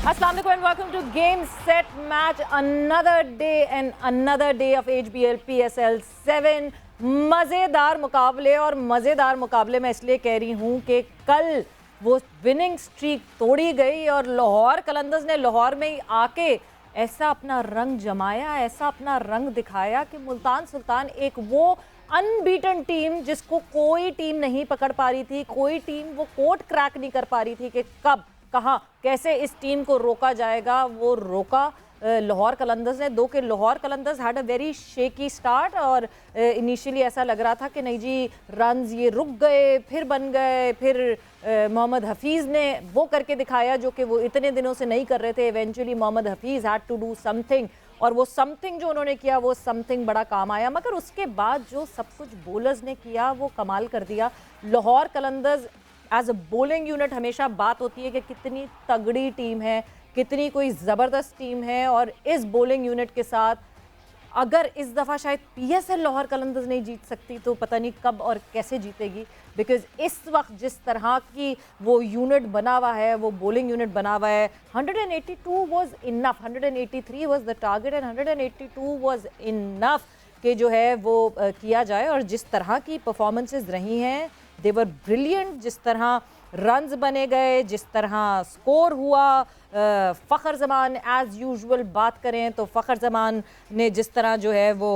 Assalamu alaikum and welcome to Game Set Match. Another day of HBL PSL 7. मज़ेदार मुकाबले और मज़ेदार मुकाबले मैं इसलिए कह रही हूँ कि कल वो विनिंग स्ट्रीक तोड़ी गई और लाहौर कलंदर्स ने लाहौर में ही आके ऐसा अपना रंग जमाया, ऐसा अपना रंग दिखाया कि मुल्तान सुल्तान एक वो अनबीटन टीम जिसको कोई टीम नहीं पकड़ पा रही थी, कोई टीम वो कोड क्रैक नहीं कर पा रही थी कि कब कहाँ कैसे इस टीम को रोका जाएगा, वो रोका लाहौर कलंदर्स ने। दो कि Lahore Qalandars had a very shaky start और इनिशियली ऐसा लग रहा था कि नहीं जी रन्स ये रुक गए, फिर बन गए, फिर मोहम्मद हफीज़ ने वो करके दिखाया जो कि वो इतने दिनों से नहीं कर रहे थे। Eventually Mohammad Hafeez had to do something और वो समथिंग जो उन्होंने किया वो समथिंग बड़ा काम आया। मगर उसके बाद जो सब कुछ बॉलर्स ने किया वो कमाल कर दिया। Lahore Qalandars as a bowling unit हमेशा बात होती है कि कितनी तगड़ी टीम है, कितनी कोई ज़बरदस्त टीम है, और इस बॉलिंग यूनिट के साथ अगर इस दफ़ा शायद पीएसएल लाहौर कलंदर्स नहीं जीत सकती तो पता नहीं कब और कैसे जीतेगी। बिकॉज इस वक्त जिस तरह की वो यूनिट बना हुआ है, वो बॉलिंग यूनिट बना हुआ है, 182 was enough, 183 was the target and 182 was enough कि जो है वो किया जाए। और जिस तरह की परफॉर्मेंसेस रही हैं दे वर ब्रिलियंट, जिस तरह रन्स बने गए, जिस तरह स्कोर हुआ। फ़खर ज़मान एज़ यूजुअल बात करें तो फ़खर ज़मान ने जिस तरह जो है वो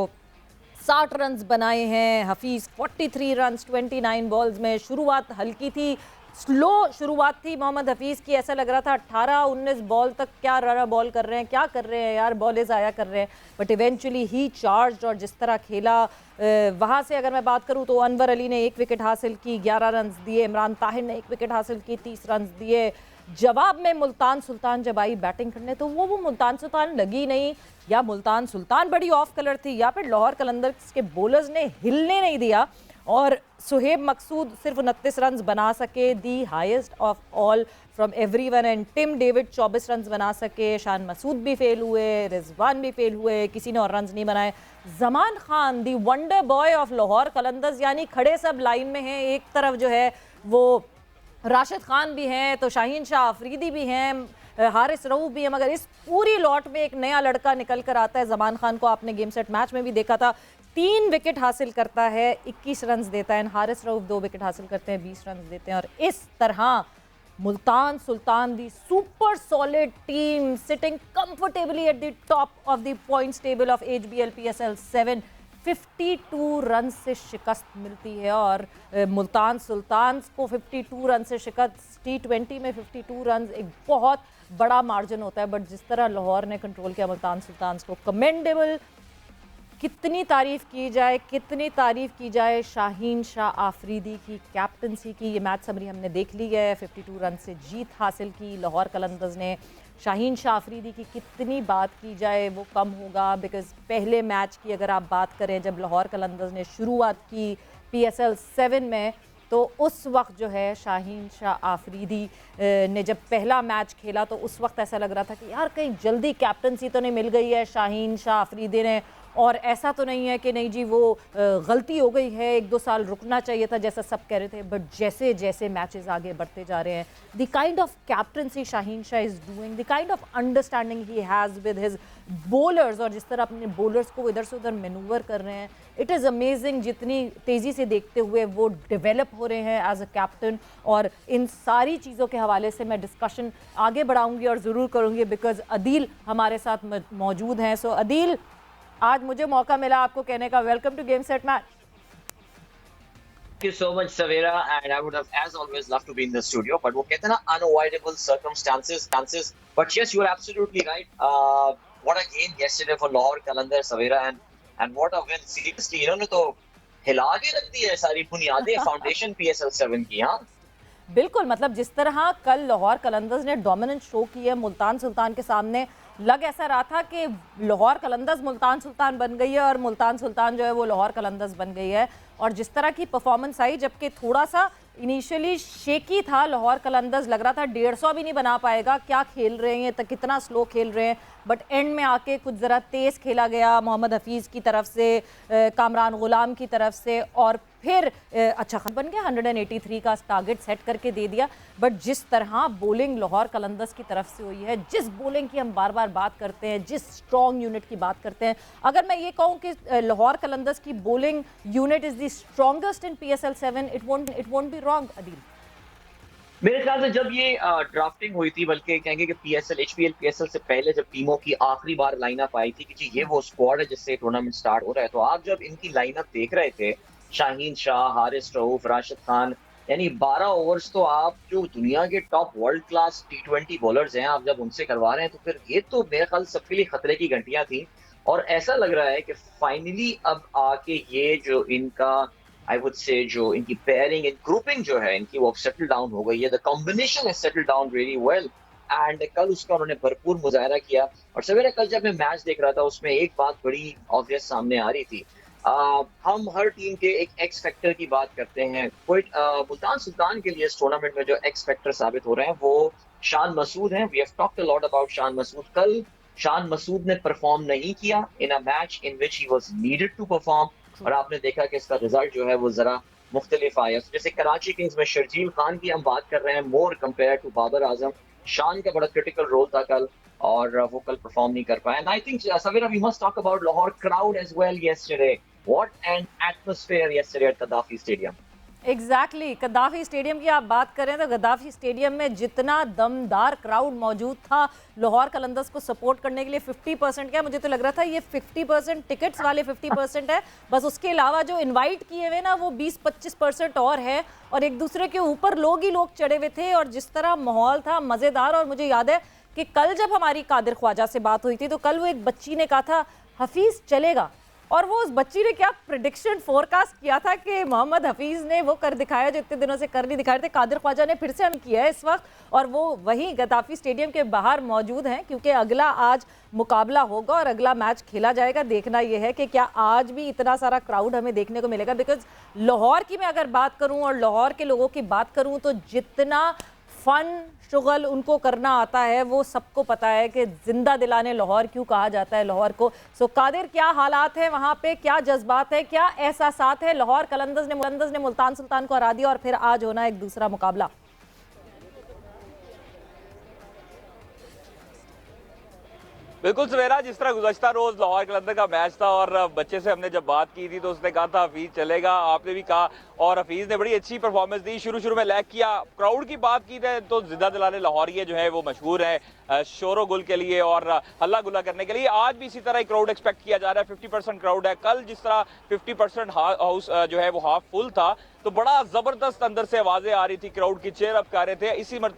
60 रन्स बनाए हैं, हफीज़ 43 रन्स 29 बॉल्स में। शुरुआत हल्की थी, स्लो शुरुआत थी मोहम्मद हफीज़ की, ऐसा लग रहा था 18-19 बॉल तक क्या रन बॉल कर रहे हैं, क्या कर रहे हैं यार, बॉलें ज़ाया कर रहे हैं। बट इवेंचुअली ही चार्ज और जिस तरह खेला वहाँ से अगर मैं बात करूँ तो अनवर अली ने 1 विकेट हासिल की, 11 रन्स दिए। इमरान ताहिर ने 1 विकेट हासिल की, 30 रन्स दिए। जवाब में मुल्तान सुल्तान जब आई बैटिंग करने तो वो मुल्तान सुल्तान लगी नहीं, या मुल्तान सुल्तान बड़ी ऑफ कलर थी, या फिर लाहौर कलंदर्स के बॉलर्स ने हिलने नहीं दिया। और सुहेब मकसूद सिर्फ 29 रन्स बना सके, the highest of all from everyone. And Tim David 24 runs बना सके, शान मसूद भी फेल हुए, रिजवान भी फेल हुए, किसी ने और रन्स नहीं बनाए। Zaman Khan the wonder boy of Lahore Qalandars, यानी खड़े सब लाइन में हैं, एक तरफ जो है वो राशिद खान भी हैं तो शाहीन शाह अफरीदी भी हैं, हारिस रऊफ भी हैं। मगर इस पूरी लॉट में एक नया लड़का निकल कर आता है। जमान खान को आपने गेम सेट मैच में भी देखा था, 3 विकेट हासिल करता है, 21 रन्स देता है। हारिस रऊफ 2 विकेट हासिल करते हैं, 20 रन्स देते हैं। और इस तरह Multan Sultan the super solid team sitting comfortably at the top of the points table of HBL PSL 7, 52 run से शिकस्त मिलती है। और मुल्तान सुल्तान को 52 रन से शिकस्त, T20 में 52 रन एक बहुत बड़ा मार्जिन होता है। बट जिस तरह लाहौर ने कंट्रोल किया मुल्तान सुल्तान को, कमेंडेबल। कितनी तारीफ़ की जाए, कितनी तारीफ़ की जाए शाहीन शाह आफरीदी की कैप्टनसी की। ये मैच समरी हमने देख ली है, 52 रन से जीत हासिल की लाहौर कलंदर्स ने। शाहीन शाह आफरीदी की कितनी बात की जाए वो कम होगा, बिकॉज़ पहले मैच की अगर आप बात करें जब लाहौर कलंदर्स ने शुरुआत की PSL 7 में, तो उस वक्त जो है शाहीन शाह आफरीदी ने जब पहला मैच खेला तो उस वक्त ऐसा लग रहा था कि यार कहीं जल्दी कैप्टनसी तो नहीं मिल गई है शाहीन शाह आफरीदी ने, और ऐसा तो नहीं है कि नहीं जी वो गलती हो गई है, 1-2 साल रुकना चाहिए था जैसा सब कह रहे थे। बट जैसे जैसे मैचेस आगे बढ़ते जा रहे हैं, the kind of captaincy Shaheen Shah is doing, the kind of understanding he has with his bowlers, और जिस तरह अपने बॉलर्स को इधर से उधर मैनूवर कर रहे हैं, इट इज़ अमेजिंग जितनी तेज़ी से देखते हुए वो डेवलप हो रहे हैं एज अ कैप्टन। और इन सारी चीज़ों के हवाले से मैं डिस्कशन आगे बढ़ाऊँगी और ज़रूर करूँगी, बिकॉज अदील हमारे साथ मौजूद हैं। सो अदील, आज मुझे मौका मिला आपको कहने का, welcome to game set match. Thank you so much, Savera, and I would have, as always, loved to be in the studio. But वो कहते हैं ना, unavoidable circumstances. But yes, you are absolutely right. What a game yesterday for Lahore Qalandars, Savera, and what a win. Seriously, इन्होंने तो हिला के रख दी है सारी बुनियादें फाउंडेशन PSL 7 की। हाँ बिल्कुल, मतलब जिस तरह कल लाहौर कलंदर्स ने डोमिनेंट शो की है मुल्तान सुल्तान के सामने, लग ऐसा रहा था कि लाहौर कलंदर्स मुल्तान सुल्तान बन गई है और मुल्तान सुल्तान जो है वो लाहौर कलंदर्स बन गई है। और जिस तरह की परफॉर्मेंस आई, जबकि थोड़ा सा इनिशियली शेकी था लाहौर कलंदर्स, लग रहा था 150 भी नहीं बना पाएगा, क्या खेल रहे हैं, तो कितना स्लो खेल रहे हैं। बट एंड में आके कुछ ज़रा तेज़ खेला गया मोहम्मद हफीज़ की तरफ से, कामरान गुलाम की तरफ से, और फिर अच्छा खान बन गया, 183 का टारगेट सेट करके दे दिया। बट जिस तरह बॉलिंग लाहौर कलंदर्स की तरफ से हुई है, जिस बॉलिंग की हम बार बार बात करते हैं, जिस स्ट्रॉन्ग यूनिट की बात करते हैं, अगर मैं ये कहूँ कि लाहौर कलंदर्स की bowling unit is the strongest in PSL 7, it won't be wrong Adeel. मेरे ख्याल से जब ये ड्राफ्टिंग हुई थी, बल्कि कहेंगे कि पीएसएल से पहले जब टीमों की आखिरी बार लाइनअप आई थी कि जी ये वो स्क्वाड है जिससे टूर्नामेंट स्टार्ट हो रहा है, तो आप जब इनकी लाइनअप देख रहे थे, शाहीन शाह, हारिस रऊफ, राशिद खान, यानी 12 ओवर्स तो आप जो दुनिया के top world class T20 bowlers हैं, आप जब उनसे करवा रहे हैं, तो फिर ये तो मेरे ख्याल सबके लिए खतरे की घंटियां थी। और ऐसा लग रहा है कि फाइनली अब आके ये जो इनका आई वुड से जो इनकी पेयरिंग एंड ग्रुपिंग जो है इनकी, वो सेटल डाउन हो गई है। The combination has settle down really well and कल उसका उन्होंने भरपूर मुजाहरा किया। और सवेरे कल जब मैं मैच देख रहा था, उसमें एक बात बड़ी ऑब्वियस सामने आ रही थी। हम हर टीम के एक एक्स फैक्टर की बात करते हैं। कोई मुल्तान सुल्तान के लिए इस टूर्नामेंट में जो एक्स फैक्टर साबित हो रहे हैं वो शान मसूद हैं। We have talked a lot about Shan Masood. कल शान मसूद ने परफॉर्म नहीं किया in a match in which he was needed to perform, और आपने देखा कि इसका रिजल्ट जो है वो जरा मुख्तलिफ आया। जैसे कराची किंग्स में शर्जील खान की हम बात कर रहे हैं, मोर कंपेयर टू बाबर आजम, शान का बड़ा क्रिटिकल रोल था कल और वो कल परफॉर्म नहीं कर पाया। And I think Sawera we must talk about Lahore crowd as well yesterday. What an atmosphere yesterday at Gaddafi Stadium. Exactly Gaddafi Stadium की आप बात करें तो गद्दाफी स्टेडियम में जितना दमदार क्राउड मौजूद था लाहौर कलंदर्स को सपोर्ट करने के लिए, 50% क्या, मुझे तो लग रहा था ये 50% टिकट्स वाले 50% है, बस उसके अलावा जो इनवाइट किए हुए ना वो 20-25% और है, और एक दूसरे के ऊपर लोग ही लोग चढ़े हुए थे। और जिस तरह माहौल था मज़ेदार। और मुझे याद है कि कल जब हमारी कादिर ख्वाजा से बात हुई थी तो कल वो एक बच्ची ने कहा था हफीज़ चलेगा, और वो उस बच्ची ने क्या प्रेडिक्शन फोरकास्ट किया था कि मोहम्मद हफीज़ ने वो कर दिखाया जो इतने दिनों से कर नहीं दिखाए थे। कादिर ख्वाजा ने फिर से हम किया है इस वक्त, और वो वहीं गद्दाफी स्टेडियम के बाहर मौजूद हैं क्योंकि अगला आज मुकाबला होगा और अगला मैच खेला जाएगा। देखना यह है कि क्या आज भी इतना सारा क्राउड हमें देखने को मिलेगा। बिकॉज लाहौर की मैं अगर बात करूं और लाहौर के लोगों की बात करूं तो जितना फन शुगल उनको करना आता है वो सबको पता है कि जिंदा दिलाने लाहौर क्यों कहा जाता है लाहौर को। सो कादिर, क्या हालात हैं वहाँ पे, क्या जज्बात है, क्या एहसासात है? लाहौर कलंदर्स ने मुल्तान सुल्तान को हरा दिया और फिर आज होना एक दूसरा मुकाबला। बिल्कुल सवेरा, जिस तरह गुज़श्ता रोज लाहौर कलंदर का मैच था और बच्चे से हमने जब बात की थी तो उसने कहा था हफीज़ चलेगा, आपने भी कहा, और हफीज़ ने बड़ी अच्छी परफॉर्मेंस दी, शुरू में लैग किया। क्राउड की बात की जाए तो जिंदा दिलाने लाहौरिये जो है वो मशहूर है शोरो गुल के लिए और हल्ला गुल्ला करने के लिए। आज भी इसी तरह क्राउड एक्सपेक्ट किया जा रहा है। 50% क्राउड है। कल जिस तरह 50% हाउस जो है वो हाफ फुल था तो बड़ा जबरदस्त अंदर से आवाजें आ रही थी, क्राउड की चेयर अप कर रहे थे।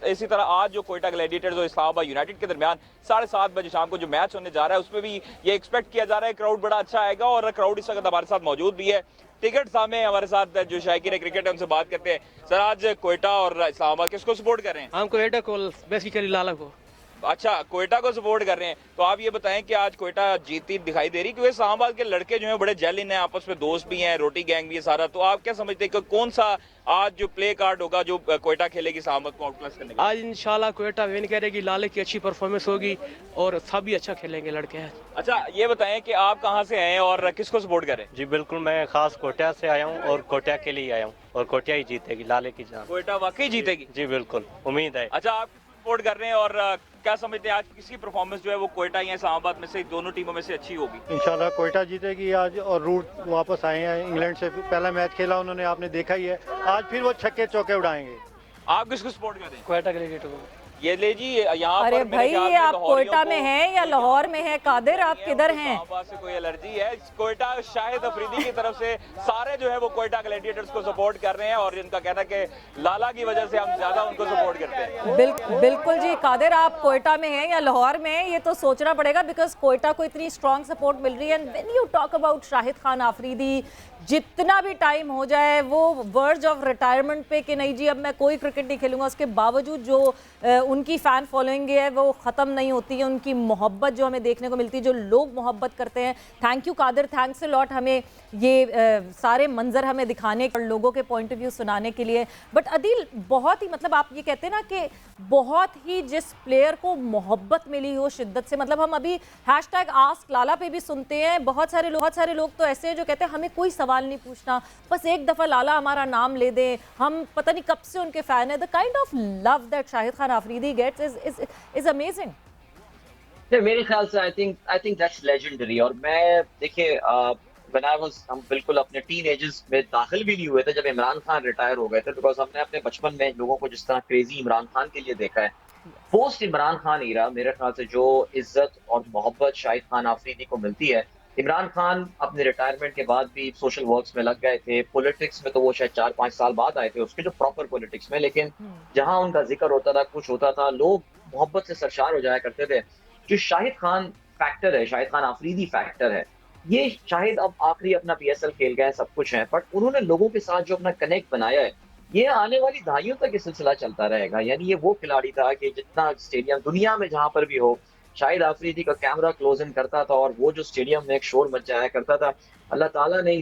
इसी तरह आज जो कोयटा ग्लैडिएटर्स और इस्लामाबाद यूनाइटेड के दरमियान 7:30 बजे शाम को जो मैच होने जा रहा है उसमें भी ये एक्सपेक्ट किया जा रहा है क्राउड बड़ा अच्छा आएगा, और क्राउड इस वक्त हमारे साथ मौजूद भी है। टिकट सामने हमारे साथ जो शायकीन क्रिकेट है उनसे बात करते हैं। सर, आज कोयटा और इस्लामाबाद किसको सपोर्ट कर रहे हैं? हम कोयटा को बेसिकली लाला को। अच्छा, कोयटा को सपोर्ट कर रहे हैं। तो आप ये बताएं कि आज कोयटा जीती दिखाई दे रही, क्योंकि इस्लामाबाद के लड़के जो हैं बड़े जेलिन हैं, आपस में दोस्त भी हैं, रोटी गैंग भी है सारा। तो आप क्या समझते हैं कि कौन सा आज जो प्ले कार्ड होगा जो कोयटा खेलेगी इस्लामाबाद को आउटक्लास करने का? आज इंशाल्लाह कोयटा विन करेगी, लाले की अच्छी परफॉर्मेंस होगी और सभी अच्छा खेलेंगे लड़के हैं। अच्छा, ये बताएं कि आप कहाँ से आए हैं और किसको सपोर्ट करें? जी बिल्कुल, मैं खास कोटा से आया हूँ और कोटा के लिए आया हूँ और कोटा ही जीतेगी, लाले की जान। कोयटा वाकई जीतेगी? जी बिल्कुल, उम्मीद है। अच्छा, आप सपोर्ट कर रहे हैं और क्या समझते हैं आज किसकी परफॉर्मेंस जो है वो कोयटा या इस्लामाबाद में से दोनों टीमों में से अच्छी होगी? इंशाल्लाह कोयटा जीतेगी आज, और रूट वापस आए हैं इंग्लैंड से, पहला मैच खेला उन्होंने, आपने देखा ही है। आज फिर वो छक्के चौके उड़ाएंगे। आप किसको सपोर्ट करें? कोयटा के लिए ये ले जी यहाँ अरे पर भाई, ये आप कोयटा में हैं या लाहौर में हैं? कादिर, आप किधर हैं? इस्लामाबाद से कोई एलर्जी है? कोयटा शाहिद अफरीदी की तरफ से सारे जो है वो कोयटा ग्लैडिएटर्स को सपोर्ट कर रहे हैं और इनका कहना है कि लाला की वजह से हम ज्यादा उनको सपोर्ट करते हैं। बिल्कुल जी। कादिर, आप कोयटा में हैं या लाहौर में हैं? ये तो सोचना पड़ेगा बिकॉज कोयटा को इतनी स्ट्रॉन्ग सपोर्ट मिल रही है। And when you talk about Shahid Khan Afridi, जितना भी टाइम हो जाए वो वर्ज ऑफ रिटायरमेंट पे कि नहीं जी अब मैं कोई क्रिकेट नहीं खेलूंगा, उसके बावजूद जो उनकी फ़ैन फॉलोइंग है वो ख़त्म नहीं होती है। उनकी मोहब्बत जो हमें देखने को मिलती है, जो लोग मोहब्बत करते हैं। Thank you Qadir, thanks a lot हमें ये सारे मंजर हमें दिखाने और लोगों के पॉइंट ऑफ व्यू सुनाने के लिए। बट अदील, बहुत ही मतलब आप ये कहते हैं ना कि बहुत ही जिस प्लेयर को मोहब्बत मिली हो शिद्दत से, मतलब हम अभी #AskLala पे भी सुनते हैं, बहुत सारे लोग तो ऐसे हैं जो कहते हैं हमें कोई सवाल सवाल नहीं पूछना, बस एक दफ़ा लाला हमारा नाम ले दें, हम पता नहीं कब से उनके फ़ैन है। The kind of love that Shahid Khan Afridi gets is amazing. मेरे ख्याल से आई थिंक दैट्स लेजेंडरी। और मैं देखिए व्हेन आई वाज, हम बिल्कुल अपने टीन एजेस में दाखिल भी नहीं हुए थे जब इमरान खान रिटायर हो गए थे, बिकॉज हमने अपने बचपन में लोगों को जिस तरह क्रेजी इमरान खान के लिए देखा है, पोस्ट इमरान खान ईरा मेरे ख्याल से जो इज्जत और मोहब्बत शाहिद खान आफरीदी को मिलती है, इमरान खान अपने रिटायरमेंट के बाद भी सोशल वर्क्स में लग गए थे। पॉलिटिक्स में तो वो शायद 4-5 साल बाद आए थे उसके, जो प्रॉपर पॉलिटिक्स में, लेकिन जहां उनका जिक्र होता था, कुछ होता था, लोग मोहब्बत से सरशार हो जाया करते थे। जो शाहिद खान फैक्टर है, शाहिद खान आफरीदी फैक्टर है, ये शाहिद अब आखिरी अपना पीएसएल खेल गए, सब कुछ है, बट उन्होंने लोगों के साथ जो अपना कनेक्ट बनाया है, ये आने वाली दहाइयों तक ये सिलसिला चलता रहेगा। यानी ये वो खिलाड़ी था कि जितना स्टेडियम दुनिया में जहां पर भी हो, शाहिद आफरीदी का कैमरा क्लोज इन करता था और वो जो स्टेडियम में एक शोर मच जाया करता था। अल्लाह ताला ने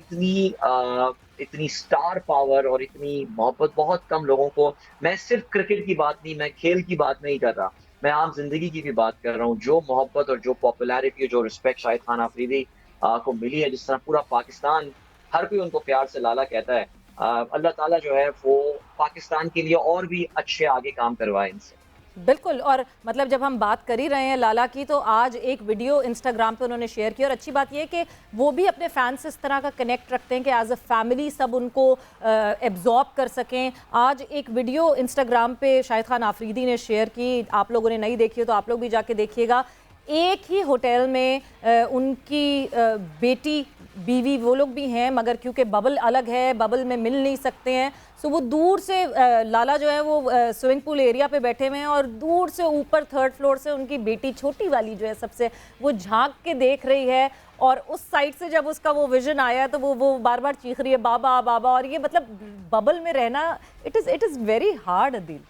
इतनी स्टार पावर और इतनी मोहब्बत बहुत कम लोगों को, मैं सिर्फ क्रिकेट की बात नहीं, मैं खेल की बात नहीं कर रहा, मैं आम जिंदगी की भी बात कर रहा हूँ, जो मोहब्बत और जो पॉपुलैरिटी, जो रिस्पेक्ट शाहिद खान आफरीदी को मिली है, जिस तरह पूरा पाकिस्तान, हर कोई उनको प्यार से लाला कहता है, अल्लाह ताला जो है वो पाकिस्तान के लिए और भी अच्छे आगे काम करवाए इनसे। बिल्कुल। और मतलब जब हम बात कर ही रहे हैं लाला की, तो आज एक वीडियो इंस्टाग्राम पे उन्होंने शेयर किया, और अच्छी बात यह है कि वो भी अपने फैंस से इस तरह का कनेक्ट रखते हैं कि एज अ फैमिली सब उनको एब्जॉर्ब कर सकें। आज एक वीडियो इंस्टाग्राम पे शाहिद खान आफरीदी ने शेयर की, आप लोगों ने नहीं देखी हो तो आप लोग भी जाके देखिएगा। एक ही होटल में उनकी बेटी, बीवी, वो लोग भी हैं, मगर क्योंकि बबल अलग है, बबल में मिल नहीं सकते हैं, सो वो दूर से लाला जो है वो स्विमिंग पूल एरिया पे बैठे हुए हैं, और दूर से ऊपर 3rd फ्लोर से उनकी बेटी छोटी वाली जो है सबसे, वो झांक के देख रही है। और उस साइड से जब उसका वो विजन आया तो वो बार बार चीख रही है बाबा बाबा। और ये मतलब बबल में रहना, it is very hard Adeel.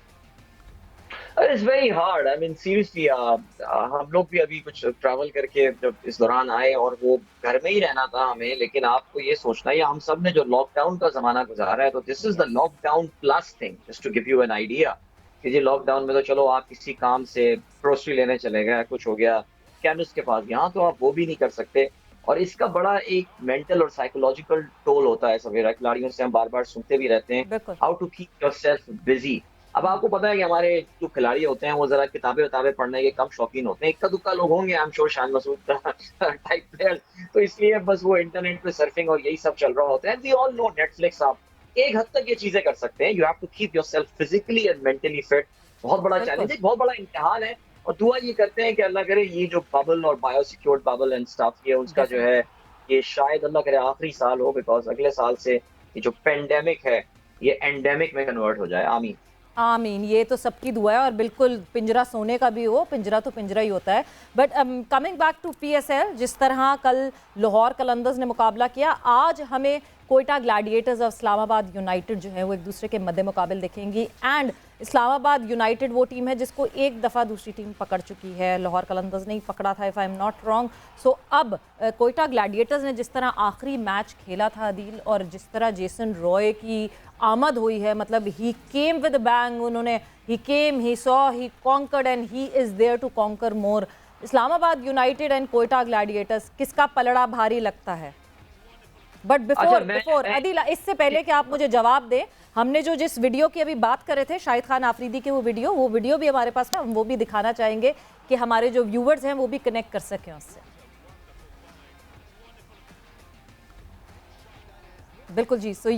It's very hard, I mean seriously. हम लोग भी अभी कुछ ट्रैवल करके जब इस दौरान आए, और वो घर में ही रहना था हमें, लेकिन आपको ये सोचना है, हम सब ने जो लॉकडाउन का जमाना गुजारा है, तो this is the lockdown plus thing, just to give you an idea कि जी लॉकडाउन में तो चलो आप किसी काम से ग्रोसरी लेने चले गए, कुछ हो गया, केमिस्ट के पास, यहाँ तो आप वो भी नहीं कर सकते। और इसका बड़ा एक मेंटल और साइकोलॉजिकल टोल होता है। सवेरा खिलाड़ियों से हम बार बार सुनते भी रहते हैं, how to keep yourself busy. अब आपको पता है कि हमारे जो खिलाड़ी होते हैं वो जरा किताबें पढ़ने के कम शौकीन होते हैं, इक्का दुक्का लोग होंगे, I am sure Shan Masood type player, तो इसलिए बस वो इंटरनेट पे सर्फिंग और यही सब चल रहा होता है। वी ऑल नो नेटफ्लिक्स, आप एक हद तक ये चीजें कर सकते हैं, you have to keep yourself physically and mentally fit. बहुत बड़ा चैलेंज है, बहुत बड़ा इम्तिहान है, और दुआ ये करते हैं कि अल्लाह करे ये जो बबल और बायोसिक्योर्ड बबल एंड स्टफ, ये उसका जो है, ये शायद अल्लाह करे आखिरी साल हो, बिकॉज अगले साल से ये जो पेंडेमिक है ये एंडेमिक में कन्वर्ट हो जाए। आमीन आमीन, ये तो सबकी दुआ है। और बिल्कुल पिंजरा सोने का भी हो, पिंजरा तो पिंजरा ही होता है। But coming back to PSL, जिस तरह कल लाहौर कलंदर्स ने मुकाबला किया, आज हमें कोयटा ग्लैडिएटर्स और इस्लामाबाद यूनाइटेड जो है वो एक दूसरे के मद्दे मुकाबले देखेंगी। एंड इस्लामाबाद यूनाइटेड वो टीम है जिसको एक दफ़ा दूसरी टीम पकड़ चुकी है, लाहौर कलंदर्स ने ही पकड़ा था, if I am not wrong. So अब कोयटा ग्लैडिएटर्स ने जिस तरह आखिरी मैच खेला था अदील, और जिस तरह जेसन रॉय की आमद हुई है, मतलब ही केम विद बैंग, उन्होंने he came, he saw, he conquered and he is there to conquer more. Islamabad united and Quetta gladiators, किसका पलड़ा भारी लगता है? बट बिफोर अदील, इससे पहले कि आप मुझे जवाब दें, हमने जिस वीडियो की अभी बात कर रहे थे, शाहिद खान आफरीदी के वो वीडियो भी हमारे पास है, हम वो भी दिखाना चाहेंगे कि हमारे जो व्यूवर्स हैं वो भी कनेक्ट कर सकें उससे। बिल्कुल जी। सो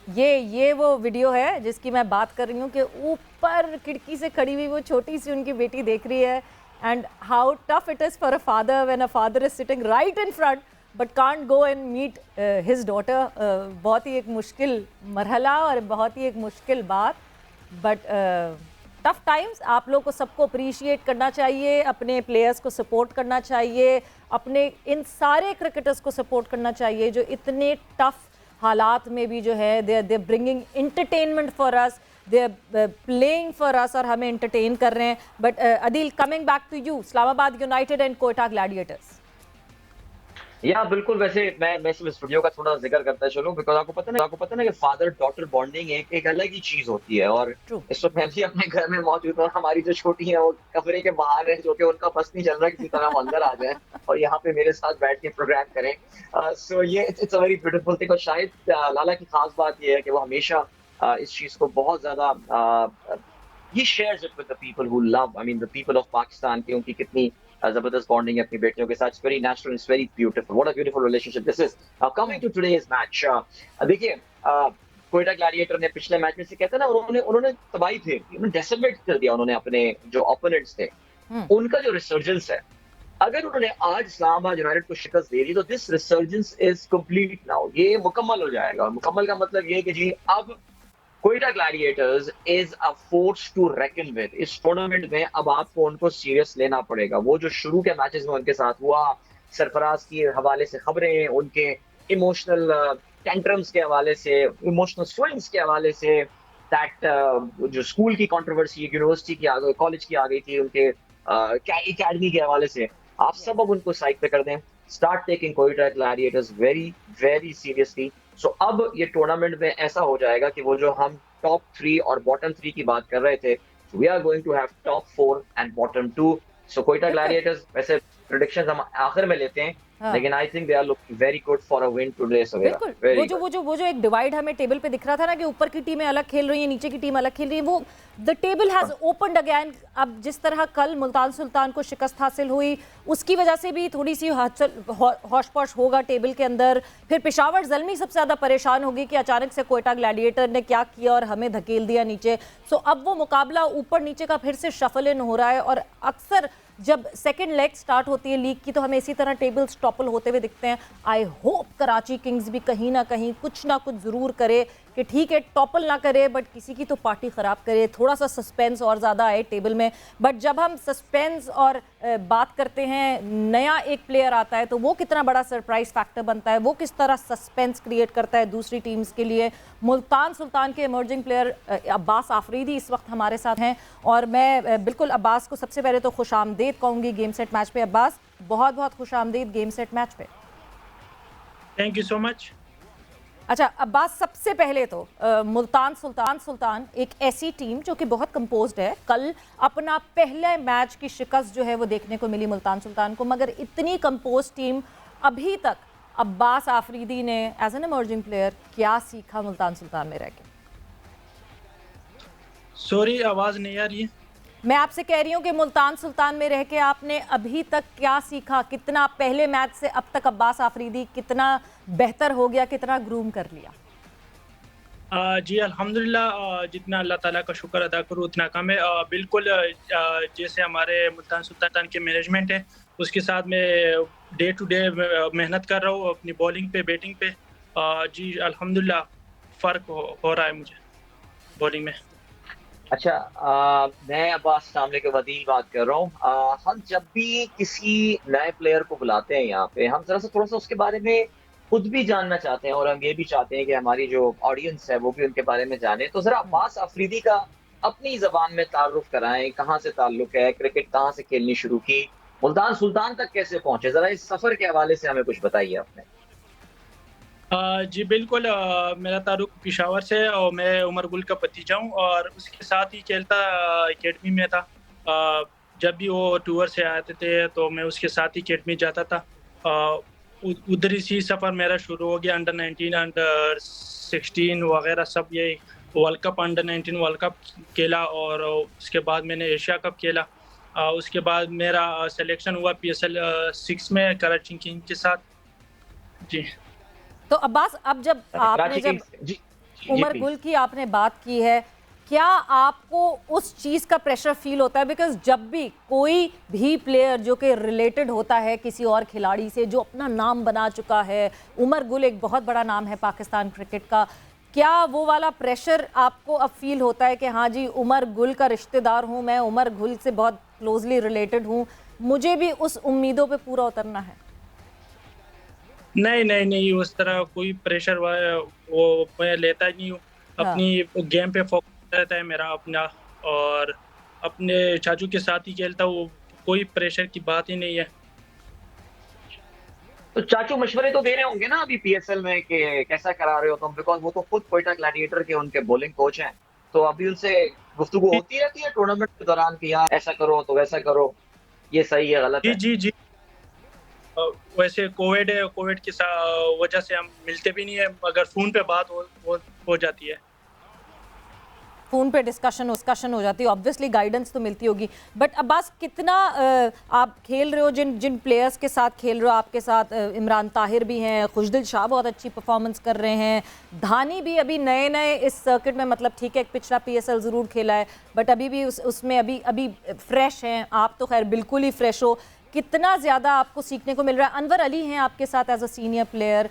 ये वो वीडियो है जिसकी मैं बात कर रही हूँ कि ऊपर खिड़की से खड़ी हुई वो छोटी सी उनकी बेटी देख रही है, and how tough it is for a father when a father is sitting right in front but can't go and meet his daughter. बहुत ही एक मुश्किल मरहला और बहुत ही एक मुश्किल बात, बट टफ टाइम्स। आप लोग को सबको अप्रिशिएट करना चाहिए, अपने प्लेयर्स को सपोर्ट करना चाहिए, अपने इन सारे क्रिकेटर्स को सपोर्ट करना चाहिए जो इतने टफ हालात में भी जो है they bringing entertainment for us, they playing for us, और हमें इंटरटेन कर रहे हैं। But Adeel, coming back to you, Islamabad united and Quetta gladiators. या बिल्कुल, वैसे मैं सिर्फ इस वीडियो का थोड़ा जिक्र करता चलूं, बिकॉज आपको पता है ना कि फादर डॉटर बॉन्डिंग एक अलग ही चीज होती है। और ट्रू। इस वक्त मैं भी अपने घर में मौजूद हूँ और हमारी जो छोटी है वो कमरे के बाहर है, जो कि उनका बस नहीं चल रहा किसी तरह वो अंदर आ जाए और यहाँ पे मेरे साथ बैठ के प्रोग्राम करें। सो ये it's a very beautiful thing. और शायद लाला की खास बात ये है कि वो हमेशा इस चीज को बहुत ज्यादा he shares it with the people who love, I mean, the people of Pakistan, कि उनकी कितनी जबरदस्त बॉन्डिंग है अपनी बेटियों के साथ। It's very natural, it's very beautiful, what a beautiful relationship this is. Coming to today's match, देखिए कोयटा ग्लैडिएटर ने पिछले मैच में से कहते हैं ना, उन्होंने उन्होंने तबाही थे, उन्होंने डेसिमेट कर दिया उन्होंने अपने जो ओपोनेंट्स थे। हम्म। उनका जो रिसर्जेंस है, अगर उन्होंने आज इस्लामाबाद यूनाइटेड को शिकस्त दे दी तो this resurgence is complete now, ये मुकम्मल हो जाएगा। और मुकम्मल का मतलब ये है कि जी अब Quetta Gladiators is a force to reckon with. इस टूर्नामेंट में अब आपको उनको सीरियस लेना पड़ेगा। वो जो शुरू के मैचेस में उनके साथ हुआ, सरफराज के हवाले से खबरें, उनके इमोशनल टेंट्रम्स के हवाले से, इमोशनल स्विंग्स के हवाले से, दैट जो स्कूल की कंट्रोवर्सी यूनिवर्सिटी की आ गई, कॉलेज की आ गई थी, उनके एकेडमी के हवाले से, आप सब अब उनको साइड पे कर दें। Start taking Quetta gladiators very very seriously. So अब ये टूर्नामेंट में ऐसा हो जाएगा कि वो जो हम टॉप 3 और बॉटम 3 की बात कर रहे थे, we are going to have top 4 and bottom 2। So Quetta बिल्कुल। ग्लैडिएटर्स, वैसे प्रेडिक्शंस हम आखिर में लेते हैं, हाँ। लेकिन I think they are looking very good for a win today Savera, बिल्कुल। वेरी वो गुड। जो एक डिवाइड हमें टेबल पे दिख रहा था ना, कि ऊपर की टीमें अलग खेल रही हैं, नीचे की टीम अलग खेल रही है, वो the table has opened again. अब जिस तरह कल मुल्तान सुल्तान को शिकस्त हासिल हुई, उसकी वजह से भी थोड़ी सी हौश पौश होगा टेबल के अंदर। फिर पेशावर ज़ल्मी सबसे ज़्यादा परेशान होगी कि अचानक से कोयटा ग्लैडिएटर ने क्या किया और हमें धकेल दिया नीचे। सो अब वो मुकाबला ऊपर नीचे का फिर से शफल इन हो रहा है। और अक्सर जब सेकंड लेग स्टार्ट होती है लीग की, तो हमें इसी तरह टेबल्स टॉपल होते हुए दिखते हैं। आई होप कराची किंग्स भी कहीं ना कहीं कुछ ना कुछ ज़रूर करे, कि ठीक है टॉपल ना करे बट किसी की तो पार्टी ख़राब करे, थोड़ा सा सस्पेंस और ज़्यादा आए टेबल में। बट जब हम सस्पेंस और बात करते हैं, नया एक प्लेयर आता है तो वो कितना बड़ा सरप्राइज फैक्टर बनता है, वो किस तरह सस्पेंस क्रिएट करता है दूसरी टीम्स के लिए। मुल्तान सुल्तान के इमर्जिंग प्लेयर अब्बास आफरीदी इस वक्त हमारे साथ हैं, और मैं बिल्कुल अब्बास को सबसे पहले तो खुश आमदीद कहूँगी गेम सेट मैच पे। अब्बास, बहुत बहुत खुश आमदीद गेम सेट मैच पे। Thank you so much. अच्छा अब्बास, सबसे पहले तो मुल्तान सुल्तान एक ऐसी टीम जो कि बहुत कंपोज्ड है। कल अपना पहले मैच की शिकस्त जो है वो देखने को मिली मुल्तान सुल्तान को, मगर इतनी कंपोज्ड टीम अभी तक अब्बास आफरीदी ने एज एन इमर्जिंग प्लेयर क्या सीखा मुल्तान सुल्तान में रह के? सॉरी, आवाज़ नहीं आ रही है। मैं आपसे कह रही हूँ कि मुल्तान सुल्तान में रह के आपने अभी तक क्या सीखा? कितना पहले मैच से अब तक अब्बास आफरीदी कितना बेहतर हो गया, कितना ग्रूम कर लिया? जी अल्हम्दुलिल्लाह, जितना अल्लाह ताला का शुक्र अदा करूँ उतना कम है। बिल्कुल जैसे हमारे मुल्तान सुल्तान के मैनेजमेंट है, उसके साथ मैं डे टू डे मेहनत कर रहा हूँ अपनी बॉलिंग पे, बैटिंग पे। जी अल्हम्दुलिल्लाह फ़र्क हो रहा है मुझे बॉलिंग में। अच्छा, मैं अब्बास सामने के वदील बात कर रहा हूँ। हम जब भी किसी नए प्लेयर को बुलाते हैं यहाँ पे, हम जरा सा थोड़ा सा उसके बारे में खुद भी जानना चाहते हैं, और हम ये भी चाहते हैं कि हमारी जो ऑडियंस है वो भी उनके बारे में जाने। तो जरा अब्बास अफरीदी का अपनी जबान में तारुफ कराएं, कहाँ से ताल्लुक है, क्रिकेट कहाँ से खेलनी शुरू की, मुल्तान सुल्तान तक कैसे पहुंचे, जरा इस सफर के हवाले से हमें कुछ बताइए अपने। जी बिल्कुल, मेरा ताल्लुक पेशावर से है और मैं उमर गुल का भतीजा हूँ और उसके साथ ही खेलता एकेडमी में था। जब भी वो टूर से आते थे तो मैं उसके साथ ही एकेडमी जाता था। उधर ही सफ़र मेरा शुरू हो गया। अंडर 19, अंडर 16 वगैरह सब, ये world cup, under 19 world cup खेला और उसके बाद मैंने एशिया कप खेला। उसके बाद मेरा सिलेक्शन हुआ PSL 6 में कराची किंग के साथ। जी तो अब्बास, अब जब आपने जब उमर गुल की आपने बात की है, क्या आपको उस चीज़ का प्रेशर फील होता है? बिकॉज जब भी कोई भी प्लेयर जो कि रिलेटेड होता है किसी और खिलाड़ी से जो अपना नाम बना चुका है, उमर गुल एक बहुत बड़ा नाम है पाकिस्तान क्रिकेट का, क्या वो वाला प्रेशर आपको अब फील होता है कि हाँ जी उमर गुल का रिश्तेदार हूँ मैं, उमर गुल से बहुत क्लोजली रिलेटेड हूँ, मुझे भी उस उम्मीदों पे पूरा उतरना है? नहीं, उस तरह कोई प्रेशर वो मैं लेता ही नहीं हूँ। अपनी गेम पे फोकस रहता है मेरा अपना, और अपने चाचू के साथ ही खेलता हूँ। कोई प्रेशर की बात ही नहीं है। तो चाचू मशवरे तो दे रहे होंगे ना अभी पीएसएल में कि कैसा करा रहे हो तुम, बिकॉज वो तो खुद कोयटा ग्लैडिएटर के उनके बॉलिंग कोच हैं, तो अभी उनसे गुफ्तगू होती रहती है टूर्नामेंट के दौरान कि यार ऐसा करो तो वैसा करो, ये सही है गलत जी है। जी जी। वैसे कोविड है, कोविड की वजह से हम मिलते भी नहीं है, मगर फ़ोन पे बात हो जाती है। फ़ोन पे डिस्कशन हो जाती है, ऑब्वियसली गाइडेंस तो मिलती होगी। बट अब्बास, कितना आप खेल रहे हो, जिन प्लेयर्स के साथ खेल रहे हो, आपके साथ इमरान ताहिर भी हैं, खुशदिल शाह बहुत अच्छी परफॉर्मेंस कर रहे हैं, धानी भी अभी नए नए इस सर्किट में, मतलब ठीक है पिछला पीएसएल ज़रूर खेला है बट अभी भी उसमें अभी फ्रेश हैं, आप तो खैर बिल्कुल ही फ्रेश हो। कितना ज़्यादा आपको सीखने को मिल रहा है? अनवर अली हैं आपके साथ एज अ सीनियर प्लेयर,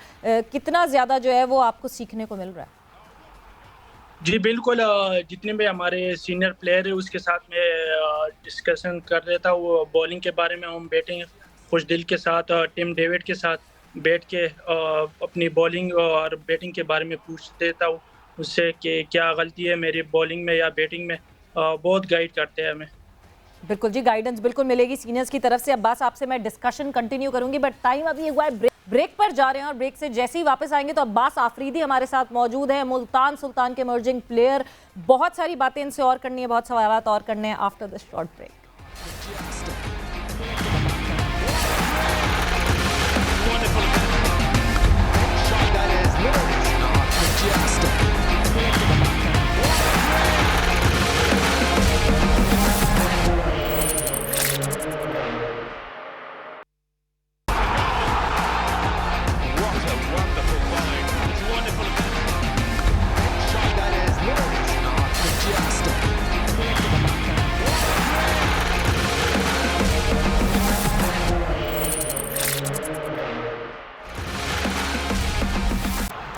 कितना ज़्यादा जो है वो आपको सीखने को मिल रहा है? जी बिल्कुल, जितने भी हमारे सीनियर प्लेयर है उसके साथ मैं डिस्कशन कर रहा था, वो बॉलिंग के बारे में, हम बैटिंग खुशदिल के साथ टिम डेविड के साथ बैठ के अपनी बॉलिंग और बैटिंग के बारे में पूछ देता हूँ उससे कि क्या गलती है मेरी बॉलिंग में या बैटिंग में। बहुत गाइड करते हैं हमें। बिल्कुल जी, गाइडेंस बिल्कुल मिलेगी सीनियर्स की तरफ से। अब्बास, आपसे मैं डिस्कशन कंटिन्यू करूंगी बट टाइम अभी हुआ है ब्रेक पर जा रहे हैं और ब्रेक से जैसे ही वापस आएंगे तो अब्बास आफरीदी हमारे साथ मौजूद हैं, मुल्तान सुल्तान के इमर्जिंग प्लेयर। बहुत सारी बातें इनसे और करनी है, बहुत सवाल और करने हैं after this short break.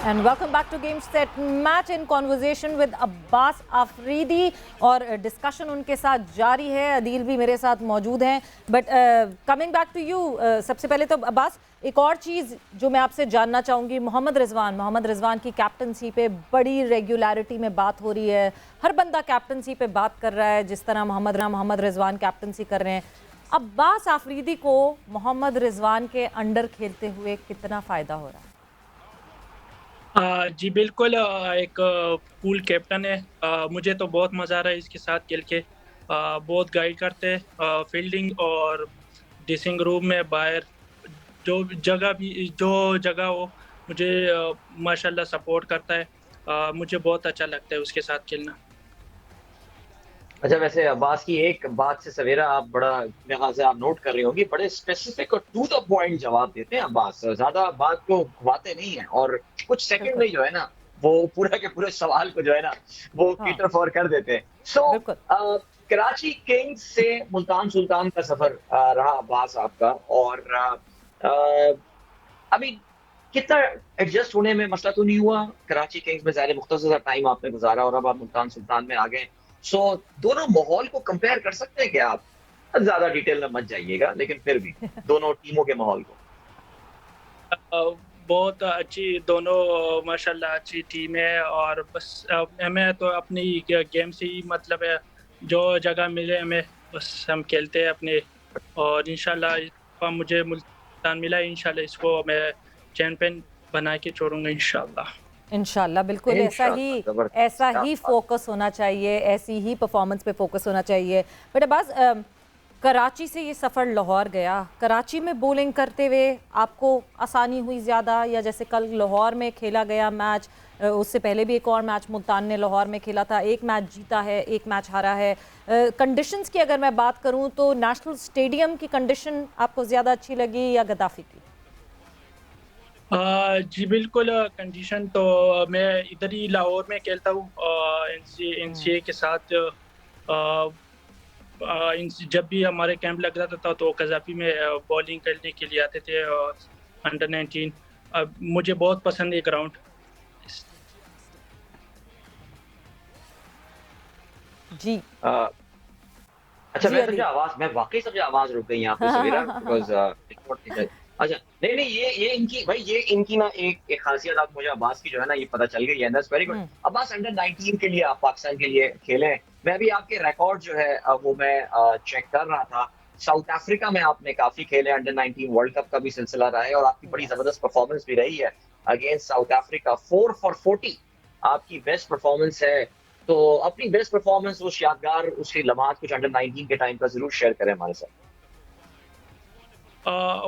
And welcome back to Game Set Match in conversation with Abbas Afridi और डिस्कशन उनके साथ जारी है। अदील भी मेरे साथ मौजूद हैं। But coming back to you, सबसे पहले तो अब्बास, एक और चीज़ जो मैं आपसे जानना चाहूँगी, मोहम्मद रिजवान की कैप्टनसी पे बड़ी रेगुलरिटी में बात हो रही है, हर बंदा कैप्टनसी पे बात कर रहा है जिस तरह मोहम्मद रिजवान कैप्टनसी कर रहे हैं। अब्बास आफरीदी को मोहम्मद रिजवान के अंडर खेलते हुए कितना फ़ायदा हो रहा है? जी बिल्कुल, एक कूल कैप्टन है। मुझे तो बहुत मज़ा आ रहा है इसके साथ खेल के। बहुत गाइड करते हैं फील्डिंग और ड्रेसिंग रूम में, बाहर जो जगह हो, मुझे माशाल्लाह सपोर्ट करता है। मुझे बहुत अच्छा लगता है उसके साथ खेलना। अच्छा, वैसे अब्बास की एक बात से सवेरा आप बड़ा, मेरे ख्याल से आप नोट कर रही होंगी, बड़े स्पेसिफिक और टू द पॉइंट जवाब देते हैं अब्बास, ज्यादा बात को घुमाते नहीं है और कुछ सेकंड में जो है ना वो पूरा के पूरे सवाल को जो है ना वो कीटर फॉर कर देते हैं। सो कराची किंग्स से मुल्तान सुल्तान का सफर रहा अब्बास आपका, और अभी कितना एडजस्ट होने में मसला तो नहीं हुआ? कराची किंग्स में ज़्यादा मुख्तसर टाइम आपने गुजारा और अब आप मुल्तान सुल्तान में आ गए, सो दोनों माहौल को कंपेयर कर सकते हैं क्या आप? ज्यादा डिटेल में मत जाइएगा लेकिन फिर भी दोनों टीमों के माहौल को। बहुत अच्छी दोनों माशाल्लाह अच्छी टीम है, और बस हमें तो अपनी गेम से ही मतलब है, जो जगह मिले हमें बस हम खेलते हैं अपने, और इंशाल्लाह मुझे मुल्तान मिला, इंशाल्लाह इसको मैं चैंपियन बना के छोड़ूंगा इंशाल्लाह। बिल्कुल ऐसा ही फोकस होना चाहिए, ऐसी ही परफॉर्मेंस पे फोकस होना चाहिए। बट अब्बास, कराची से ये सफ़र लाहौर गया, कराची में बॉलिंग करते हुए आपको आसानी हुई ज़्यादा, या जैसे कल लाहौर में खेला गया मैच, उससे पहले भी एक और मैच मुल्तान ने लाहौर में खेला था, एक मैच जीता है, एक मैच हारा है। कंडीशंस की अगर मैं बात करूं तो नेशनल स्टेडियम की कंडीशन आपको ज़्यादा अच्छी लगी या गद्दाफी की? जी बिल्कुल, कंडीशन तो मैं इधर ही लाहौर में खेलता हूँ एनसीए के साथ। जब भी हमारे कैंप लग रहा था तो कज़ाफी में बॉलिंग करने के लिए आते थे, अंडर 19। मुझे बहुत पसंद है ग्राउंड। जी अच्छा, मैं वाकई समझा आवाज रुक गई यहाँ पे सवेरा, बिकॉज़ अच्छा नहीं ये इनकी ना एक खासियत आप मुझे अब्बास की जो है ना ये पता चल गई है, that's very good. Abbas, under 19 के लिए आप पाकिस्तान के लिए खेले, मैं भी आपके रिकॉर्ड जो है वो मैं चेक कर रहा था, साउथ अफ्रीका में आपने काफी खेले, अंडर 19 वर्ल्ड कप का भी सिलसिला रहा है और आपकी बड़ी जबरदस्त परफॉर्मेंस भी रही है अगेंस्ट साउथ अफ्रीका। 4 for 40 आपकी बेस्ट परफॉर्मेंस है। तो अपनी बेस्ट परफॉर्मेंस, उस यादगार, उसकी लम्हात कुछ अंडर 19 के टाइम का जरूर शेयर करें हमारे साथ।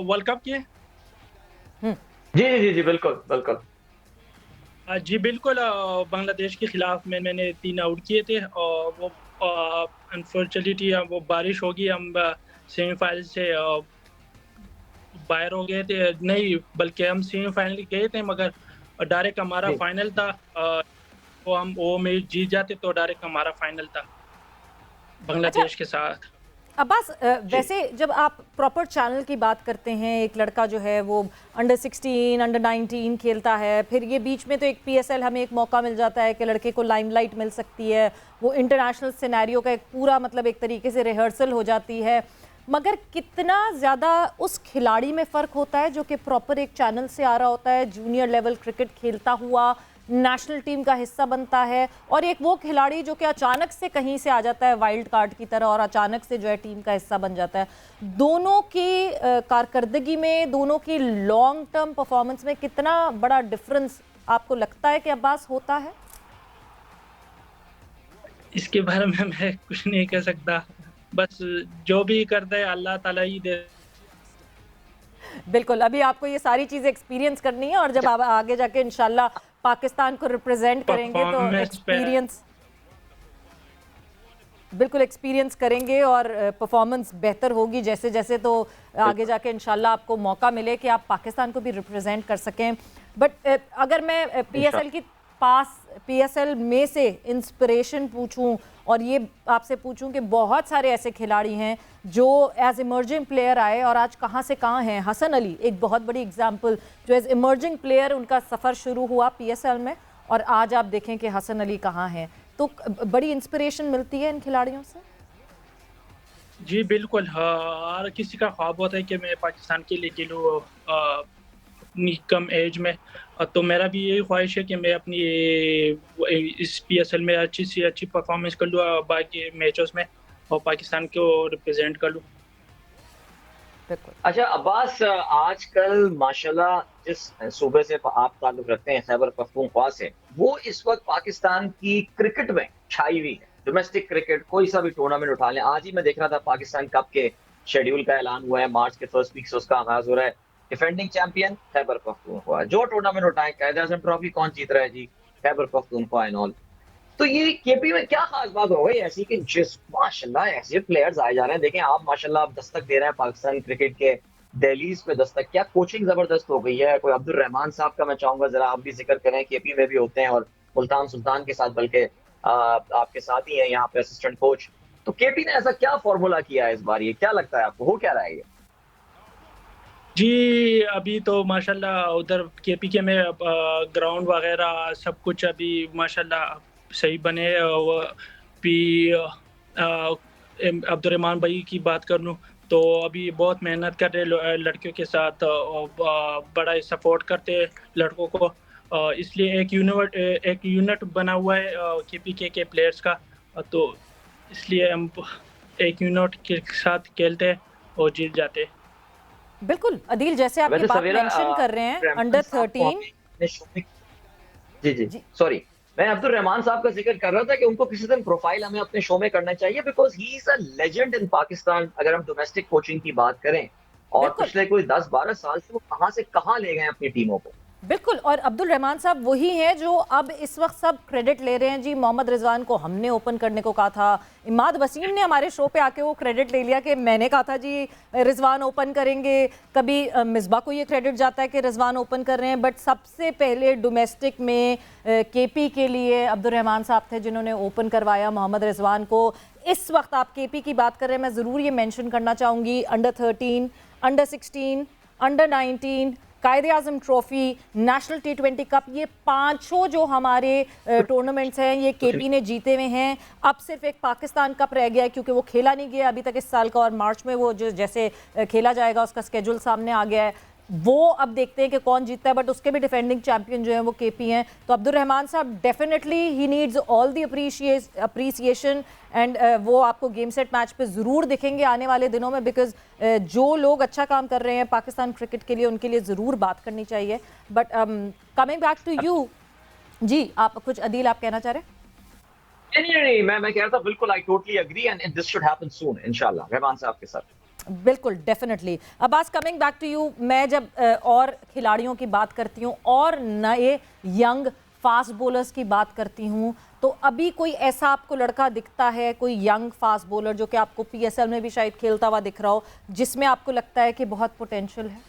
वर्ल्ड कप के जी जी जी जी, बिल्कुल बिल्कुल। जी बिल्कुल, बांग्लादेश के खिलाफ मैंने 3 आउट किए थे और वो अनफॉर्चुनेटली वो बारिश होगी, हम सेमीफाइनल से बाहर हो गए थे। नहीं, बल्कि हम सेमीफाइनल गए थे मगर डायरेक्ट हमारा फाइनल था। तो हम वो मैच जीत जाते तो डायरेक्ट हमारा फाइनल था बांग्लादेश के साथ। अब्बास, वैसे जब आप प्रॉपर चैनल की बात करते हैं, एक लड़का जो है वो अंडर 16, अंडर 19 खेलता है, फिर ये बीच में तो एक PSL हमें एक मौका मिल जाता है कि लड़के को लाइमलाइट मिल सकती है, वो इंटरनेशनल सिनेरियो का एक पूरा मतलब एक तरीके से रिहर्सल हो जाती है, मगर कितना ज़्यादा उस खिलाड़ी में फ़र्क होता है जो कि प्रॉपर एक चैनल से आ रहा होता है, जूनियर लेवल क्रिकेट खेलता हुआ नेशनल टीम का हिस्सा बनता है, और एक वो खिलाड़ी जो कि अचानक से कहीं से आ जाता है वाइल्ड कार्ड की तरह और अचानक से जो है टीम का हिस्सा बन जाता है। दोनों की कारकर्दगी में, दोनों की लॉन्ग टर्म परफॉर्मेंस में कितना बड़ा डिफरेंस आपको लगता है कि अब्बास होता है? इसके बारे में मैं कुछ नहीं कह सकता, बस जो भी करता है अल्लाह ताला ही दे। बिल्कुल, अभी आपको ये सारी चीज़ें एक्सपीरियंस करनी है और जब आप आगे जाके इंशाल्लाह पाकिस्तान को रिप्रेजेंट करेंगे तो एक्सपीरियंस, बिल्कुल एक्सपीरियंस करेंगे और परफॉर्मेंस बेहतर होगी जैसे जैसे, तो आगे जाके इंशाल्लाह आपको मौका मिले कि आप पाकिस्तान को भी रिप्रेजेंट कर सकें। बट अगर मैं PSL में से इंस्पिरेशन पूछूं और ये आपसे पूछूं कि बहुत सारे ऐसे खिलाड़ी हैं जो एज इमर्जिंग प्लेयर आए और आज कहाँ से कहाँ हैं। हसन अली एक बहुत बड़ी एग्जांपल, जो एज इमर्जिंग प्लेयर उनका सफ़र शुरू हुआ PSL में और आज आप देखें कि हसन अली कहाँ हैं, तो बड़ी इंस्पिरेशन मिलती है इन खिलाड़ियों से। जी बिल्कुल, हर किसी का ख्वाब होता है कि मैं पाकिस्तान के लिए खेलूँ अपनी कम एज में, तो मेरा भी यही ख्वाहिश है कि मैं अपनी इस PSL में अच्छी से अच्छी परफॉर्मेंस कर लूँ बाकी मैचेस में और पाकिस्तान को रिप्रेजेंट कर लूँ। अच्छा अब्बास, आजकल माशाल्लाह जिस सूबे से आप ताल्लुक रखते हैं, खैबर पख्तूनख्वा से, वो इस वक्त पाकिस्तान की क्रिकेट में छाई हुई है। डोमेस्टिक क्रिकेट, कोई सा भी टूर्नामेंट उठा लें। आज ही मैं देख रहा था पाकिस्तान कप के शेड्यूल का ऐलान हुआ है, मार्च के फर्स्ट वीक से उसका आगाज हो रहा है। डिफेंडिंग चैंपियन खैबर पख्तूनख्वा, जो टूर्नामेंट उठाए, कायद-ए-आज़म ट्रॉफी कौन जीत रहा है जी? Khyber Pakhtunkhwa and all. तो ये KP में क्या खास बात हो गई ऐसी कि जिस माशाल्लाह ऐसे प्लेयर्स आए जा रहे हैं? देखें आप माशाल्लाह, आप दस्तक दे रहे हैं पाकिस्तान क्रिकेट के दहलीज पे दस्तक। क्या कोचिंग जबरदस्त हो गई है? कोई अब्दुल रहमान साहब का मैं चाहूंगा जरा आप भी जिक्र करें, KP में भी होते हैं और मुल्तान सुल्तान के साथ, बल्कि आपके साथ ही है यहाँ पे असिस्टेंट कोच। तो KP ने ऐसा क्या फॉर्मूला किया है इस बार? ये क्या लगता है आपको, हो क्या रहा है ये? जी अभी तो माशाल्लाह उधर KP के में ग्राउंड वगैरह सब कुछ अभी माशाल्लाह सही बने। अब्दुर्रहमान भाई की बात कर लूँ तो अभी बहुत मेहनत कर रहे लड़कियों के साथ, बड़ा सपोर्ट करते लड़कों को, इसलिए एक यूनिट बना हुआ है KP के प्लेयर्स का, तो इसलिए हम एक यूनिट के साथ खेलते हैं और जीत जाते हैं। बिल्कुल अदील, जैसे आप ये बात मेंशन कर रहे हैं अंडर 13, जी जी सॉरी, मैं अब्दुल रहमान साहब का जिक्र कर रहा था कि उनको किसी दिन प्रोफाइल हमें अपने शो में करना चाहिए, because he is a legend in Pakistan. अगर हम डोमेस्टिक कोचिंग की बात करें, और पिछले कोई 10-12 साल से वो कहां से कहां ले गए अपनी टीमों को। बिल्कुल, और अब्दुल रहमान साहब वही हैं जो अब इस वक्त सब क्रेडिट ले रहे हैं। जी मोहम्मद रिजवान को हमने ओपन करने को कहा था, इमाद वसीम ने हमारे शो पे आके वो क्रेडिट ले लिया कि मैंने कहा था जी रिजवान ओपन करेंगे। कभी मिसबा को ये क्रेडिट जाता है कि रिजवान ओपन कर रहे हैं, बट सबसे पहले डोमेस्टिक में KP के लिए अब्दुल रहमान साहब थे जिन्होंने ओपन करवाया मोहम्मद रिजवान को। इस वक्त आप KP की बात कर रहे हैं, मैं ज़रूर ये मैंशन करना चाहूँगी, under 13, under 16, under 19, Quaid-e-Azam trophy, national T20 cup, ये पांचों जो हमारे टूर्नामेंट्स हैं ये KP ने जीते हुए हैं। अब सिर्फ एक पाकिस्तान कप रह गया है क्योंकि वो खेला नहीं गया अभी तक इस साल का, और मार्च में वो जो जैसे खेला जाएगा उसका स्केड्यूल सामने आ गया है। वो अब देखते हैं कि कौन जीतता है, बट उसके भी डिफेंडिंग चैंपियन जो है वो केपी हैं। तो अब्दुल रहमान साहब, definitely he needs all the appreciation and वो आपको गेम सेट मैच पे ज़रूर दिखेंगे आने वाले दिनों में, बिकॉज जो लोग अच्छा काम कर रहे हैं पाकिस्तान क्रिकेट के लिए, उनके लिए ज़रूर बात करनी चाहिए। But coming back to you जी, आप कुछ अदील आप कहना चाह रहे हैं? नहीं, मैं कह रहा था बिल्कुल, I totally agree and this should happen soon इंशाल्लाह रहमान साहब के साथ। बिल्कुल, definitely. Abbas, coming back to you, मैं जब और खिलाड़ियों की बात करती हूँ और नए यंग फास्ट बॉलर्स की बात करती हूँ, तो अभी कोई ऐसा आपको लड़का दिखता है, कोई यंग फास्ट बॉलर जो कि आपको पीएसएल में भी शायद खेलता हुआ दिख रहा हो, जिसमें आपको लगता है कि बहुत पोटेंशियल है?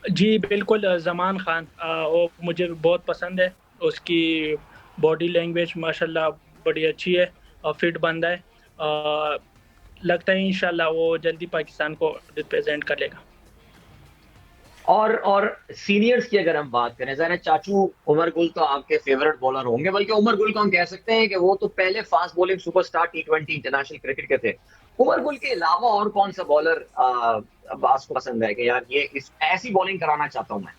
जी बिल्कुल, ज़मान खान, वो मुझे बहुत पसंद है। उसकी बॉडी लैंग्वेज माशाल्लाह बड़ी अच्छी है और फिट बंदा है। लगता है इंशाल्लाह वो जल्दी पाकिस्तान को रिप्रेजेंट करेगा। और सीनियर्स की अगर हम बात करें, ज़ाहिर है चाचू उमर गुल तो आपके फेवरेट बॉलर होंगे, बल्कि उमर गुल को हम कह सकते हैं कि वो तो पहले fast bowling superstar T20 international cricket के थे। उमर गुल के अलावा और कौन सा बॉलर अब्बास को पसंद है कि यार ये ऐसी बॉलिंग कराना चाहता हूं मैं?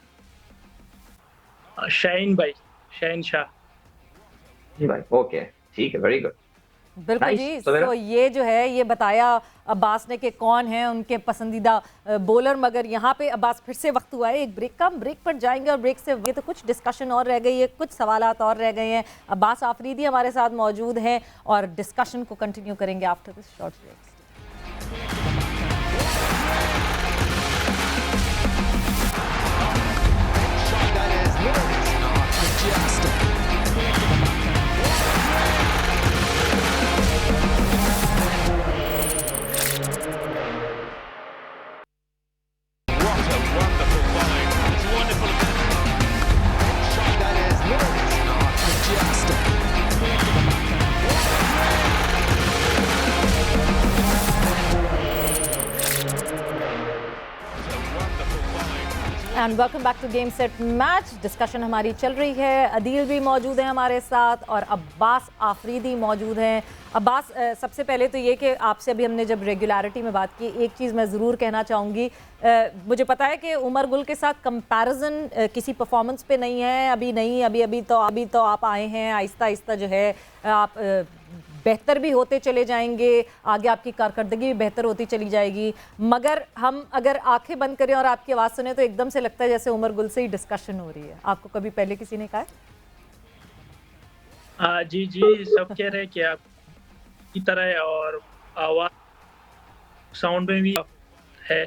शाहीन भाई, शाहीन शाह। जी भाई, ओके, ठीक है, वेरी गुड। बिल्कुल जी। तो ये जो है, ये बताया अब्बास ने कि कौन है उनके पसंदीदा बॉलर, मगर यहाँ पे अब्बास फिर से वक्त हुआ है एक ब्रेक का। हम ब्रेक पर जाएंगे और ब्रेक से ये तो कुछ डिस्कशन और रह गई है, कुछ सवालात और रह गए हैं। अब्बास आफरीदी हमारे साथ मौजूद हैं और डिस्कशन को कंटिन्यू करेंगे after this short break. And welcome back to game set match. Discussion हमारी चल रही है, अदील भी मौजूद हैं हमारे साथ और अब्बास आफरीदी मौजूद हैं। अब्बास, सबसे पहले तो ये कि आपसे अभी हमने जब रेगुलरिटी में बात की, एक चीज़ मैं ज़रूर कहना चाहूँगी। मुझे पता है कि उमर गुल के साथ कंपैरिजन किसी परफॉर्मेंस पे नहीं है, अभी तो आप आए हैं, आहिस्ता आहिस्ता जो है आप बेहतर भी होते चले जाएंगे, आगे आपकी कारकर्दगी भी बेहतर होती चली जाएगी। मगर हम अगर आंखें बंद करें और आपकी आवाज़ सुने तो एकदम से लगता है जैसे उमर गुल से ही डिस्कशन हो रही है। आपको कभी पहले किसी ने कहा है? जी जी, सब कह रहे हैं कि आप की तरह है और आवाज़ साउंड में भी है।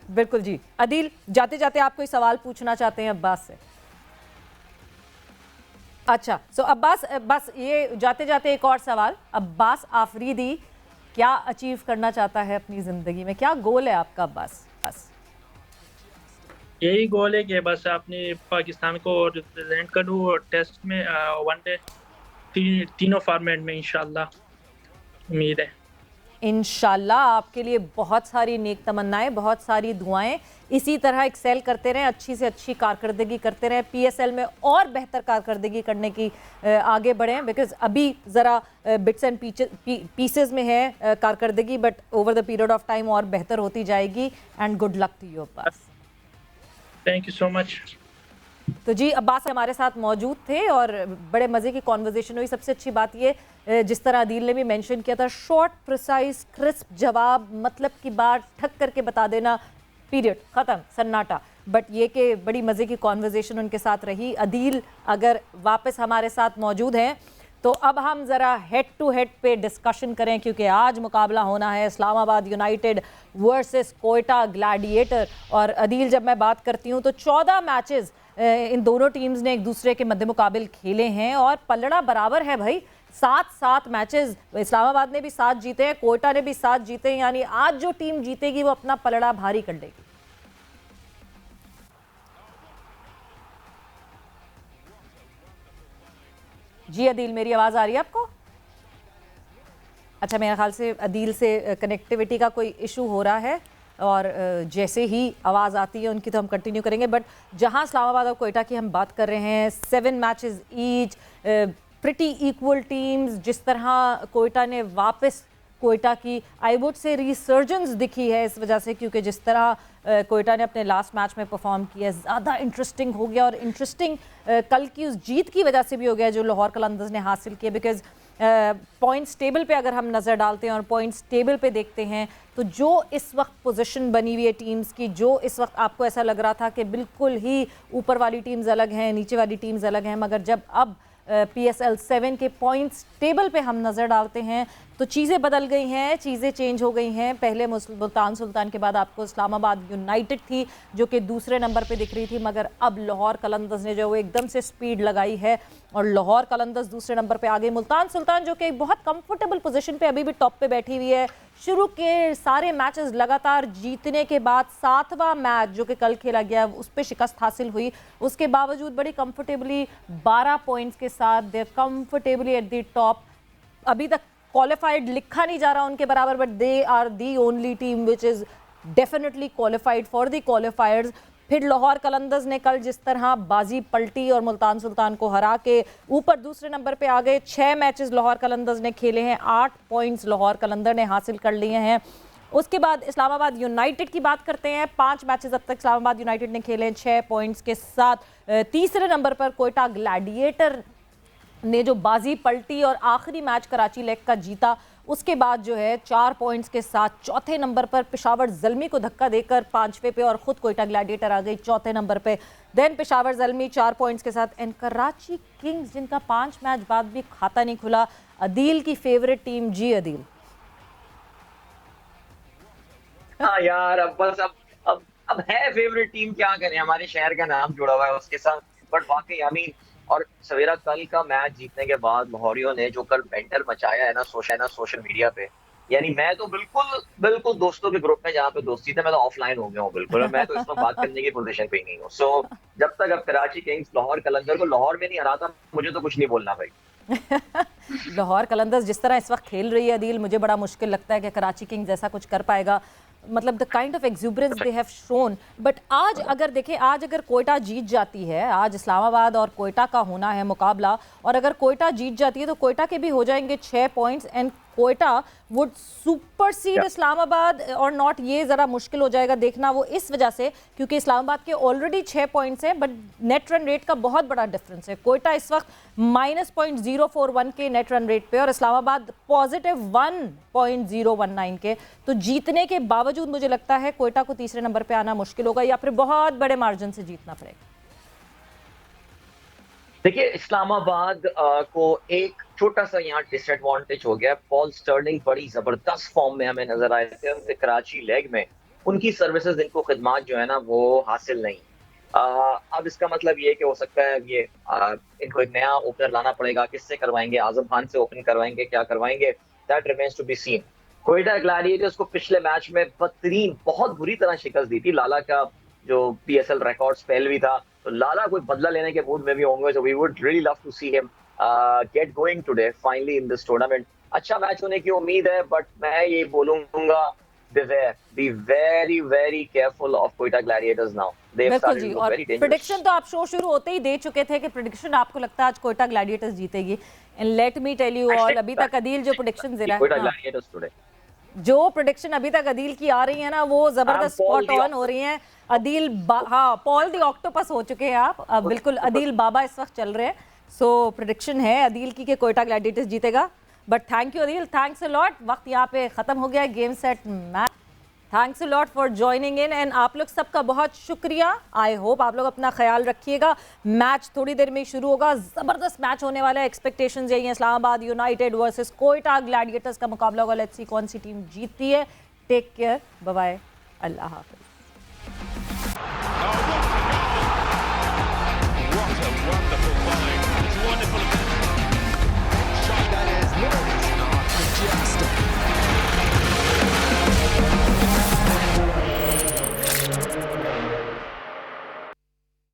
बिल्कुल जी। अदील, जाते जाते आप कोई सवाल पूछना चाहते हैं अब्बास से? अच्छा, सो अब्बास, बस ये जाते जाते एक और सवाल, अब्बास आफरीदी क्या अचीव करना चाहता है अपनी ज़िंदगी में? क्या गोल है आपका अब्बास? बस यही गोल है कि बस अपने पाकिस्तान को रिप्रेजेंट करूँ टेस्ट में, वनडे, तीनों फॉर्मेट में इंशाल्लाह, उम्मीद है। इंशाल्लाह आपके लिए बहुत सारी नेक तमन्नाएं, बहुत सारी दुआएं। इसी तरह एक्सेल करते रहें, अच्छी से अच्छी कारकर्दगी करते रहें, पीएसएल में और बेहतर कारकर्दगी करने की आगे बढ़ें, बिकॉज अभी ज़रा बिट्स एंड पीसेस में है कारकर्दगी, but over the period of time और बेहतर होती जाएगी। And good luck to you Abbas. Thank you so much. तो जी, अब्बास हमारे साथ मौजूद थे और बड़े मज़े की कॉन्वर्जेशन हुई। सबसे अच्छी बात ये, जिस तरह अदील ने भी मेंशन किया था, शॉर्ट, प्रिसाइज, क्रिस्प जवाब, मतलब की बात ठक करके बता देना, पीरियड, ख़त्म, सन्नाटा। बट ये कि बड़ी मज़े की कॉन्वर्जेशन उनके साथ रही। अदील अगर वापस हमारे साथ मौजूद हैं तो अब हम ज़रा हेड टू हेड पे डिस्कशन करें, क्योंकि आज मुकाबला होना है Islamabad United versus Quetta gladiator. और अदील, जब मैं बात करती हूँ तो 14 मैचेस इन दोनों टीम्स ने एक दूसरे के मद्दे मुकाबिल खेले हैं और पलड़ा बराबर है भाई, 7-7 मैचेस। इस्लामाबाद ने भी 7 जीते हैं, कोयटा ने भी 7 जीते हैं, यानी आज जो टीम जीतेगी वो अपना पलड़ा भारी कर लेगी। जी अदील, मेरी आवाज़ आ रही है आपको? अच्छा, मेरे ख्याल से अदील से कनेक्टिविटी का कोई इशू हो रहा है और जैसे ही आवाज़ आती है उनकी तो हम कंटिन्यू करेंगे। बट जहां इस्लामाबाद और कोयटा की हम बात कर रहे हैं, 7 matches each, pretty equal teams. जिस तरह कोयटा ने वापस कोयटा की आई वुड से रिसर्जेंस दिखी है इस वजह से, क्योंकि जिस तरह कोयटा ने अपने लास्ट मैच में परफॉर्म किया ज़्यादा इंटरेस्टिंग हो गया, और इंटरेस्टिंग कल की उस जीत की वजह से भी हो गया जो लाहौर कलंदर्स ने हासिल किया। बिकॉज पॉइंट्स टेबल पे अगर हम नज़र डालते हैं और पॉइंट्स टेबल पे देखते हैं तो जो इस वक्त पोजीशन बनी हुई है टीम्स की, जो इस वक्त आपको ऐसा लग रहा था कि बिल्कुल ही ऊपर वाली टीम्स अलग हैं, नीचे वाली टीम्स अलग हैं, मगर जब अब PSL 7 के पॉइंट्स टेबल पे हम नज़र डालते हैं तो चीज़ें बदल गई हैं, चीज़ें चेंज हो गई हैं। पहले मुल्तान सुल्तान के बाद आपको इस्लामाबाद यूनाइटेड थी जो कि दूसरे नंबर पे दिख रही थी, मगर अब लाहौर कलंदर्स ने जो वो एकदम से स्पीड लगाई है और लाहौर कलंदर्स दूसरे नंबर पे आ गई। मुल्तान सुल्तान जो कि बहुत कंफर्टेबल पोजीशन पे अभी भी टॉप पे बैठी हुई है, शुरू के सारे मैचेस लगातार जीतने के बाद 7वां मैच जो कि कल खेला गया उस पर शिकस्त हासिल हुई, उसके बावजूद बड़ी कंफर्टेबली 12 पॉइंट्स के साथ they comfortably at the top. अभी तक क्वालिफाइड लिखा नहीं जा रहा उनके बराबर, but they are the only team which is definitely qualified for the qualifiers. फिर लाहौर कलंदर्स ने कल जिस तरह बाजी पलटी और मुल्तान सुल्तान को हरा के ऊपर दूसरे नंबर पे आ गए। 6 मैचेस लाहौर कलंदर्स ने खेले हैं, 8 पॉइंट्स लाहौर कलंदर ने हासिल कर लिए हैं। उसके बाद इस्लामाबाद यूनाइटेड की बात करते हैं, 5 मैचेस अब तक इस्लामाबाद यूनाइटेड ने खेले हैं 6 पॉइंट्स के साथ। तीसरे नंबर पर कोयटा ग्लैडिएटर ने जो बाजी पलटी और आखिरी मैच कराची लेग का जीता, उसके बाद जो है 4 पॉइंट्स के साथ चौथे नंबर पर पेशावर ज़ल्मी को धक्का देकर 5वें पे, और ख़ुद कोयटा ग्लैडिएटर आ गई चौथे नंबर पे। देन पेशावर ज़ल्मी 4 पॉइंट्स के साथ, एंड कराची किंग्स जिनका 5 मैच बाद भी खाता नहीं खुला, अदील की फेवरेट टीम। जी अदील। हाँ यार, अब बस अब है फेवरेट टीम, क्या करें, हमारे शहर का नाम जुड़ा हुआ है उसके साथ। बट वाकई आई मीन, और सवेरा कल का मैच जीतने के बाद लाहौरियों ने जो कल बेंटर मचाया है ना सोशल मीडिया पे, यानी मैं तो बिल्कुल दोस्तों के ग्रुप में जहाँ पे दोस्ती थे मैं तो ऑफलाइन हो गया हूँ बिल्कुल। मैं तो इसमें बात करने की पोजीशन पे ही नहीं हूँ। सो जब तक अब कराची किंग्स लाहौर कलंदर को लाहौर में नहीं हराता, मुझे तो कुछ नहीं बोलना भाई। लाहौर कलंदर्स जिस तरह इस वक्त खेल रही है अदील, मुझे बड़ा मुश्किल लगता है कि कराची किंग्स ऐसा कुछ कर पाएगा। मतलब the kind of exuberance they have shown. But आज अगर देखें, आज अगर कोयटा जीत जाती है, आज इस्लामाबाद और कोयटा का होना है मुकाबला, और अगर कोयटा जीत जाती है तो कोयटा के भी हो जाएंगे 6 points and Quetta would supersede Islamabad और नॉट। ये ज़रा मुश्किल हो जाएगा देखना वो इस वजह से क्योंकि इस्लामाबाद के ऑलरेडी 6 पॉइंट्स हैं, बट नेट रन रेट का बहुत बड़ा डिफरेंस है। कोयटा इस वक्त -0.041 के नेट रन रेट पे और इस्लामाबाद पॉजिटिव 1.019 के। तो जीतने के बावजूद मुझे लगता है कोयटा को तीसरे नंबर पे आना मुश्किल होगा या फिर बहुत बड़े मार्जिन से जीतना पड़ेगा। देखिए, इस्लामाबाद को एक छोटा सा यहाँ डिसएडवांटेज हो गया। पॉल स्टर्लिंग बड़ी जबरदस्त फॉर्म में हमें नजर आए थे उनसे कराची लेग में, उनकी सर्विसेज, इनको खिदमात जो है ना वो हासिल नहीं। अब इसका मतलब ये कि हो सकता है ये इनको एक नया ओपनर लाना पड़ेगा। किससे करवाएंगे? आजम खान से ओपन करवाएंगे, क्या करवाएंगे? That remains to be seen. Quetta Gladiators को पिछले मैच में बदतरीन, बहुत बुरी तरह शिकस्त दी थी। लाला का जो PSL रिकॉर्ड्स पहलवी था, तो लाला कोई बदला लेने के मूड में भी होंगे। So we would really love to see him get going today finally in this tournament. अच्छा मैच होने की उम्मीद है, बट मैं ये बोलूंगा be very very careful of Quetta Gladiators now. बिल्कुल जी, और प्रेडिक्शन तो आप शो शुरू होते ही दे चुके थे कि प्रेडिक्शन आपको लगता है आज कोयटा ग्लैडिएटर्स जीतेगी। And let me tell you all, अभी तक अदील जो प्रेडिक्शन दे रहा है, कोयटा ग्लैडिएटर्स टुडे, जो प्रेडिक्शन अभी तक अदील की आ रही है ना वो जबरदस्त स्पॉट ऑन हो रही हैं। अदील हाँ, पॉल द ऑक्टोपस हो चुके हैं आप। बिल्कुल अदील बाबा इस वक्त चल रहे हैं। सो प्रेडिक्शन है अदील की कि कोयटा ग्लैडिएटर्स जीतेगा। But thank you Adeel, thanks a lot. वक्त यहाँ पे खत्म हो गया, game set match. Thanks a lot for joining in and आप लोग सबका बहुत शुक्रिया। आई होप आप लोग अपना ख्याल रखिएगा। मैच थोड़ी देर में ही शुरू होगा, ज़बरदस्त मैच होने वाला है। एक्सपेक्टेशंस यही हैं, Islamabad United versus Quetta Gladiators का मुकाबला होगा। लेट्स सी कौन सी टीम जीतती है। टेक केयर, बाय बाय, अल्लाह हाफिज़।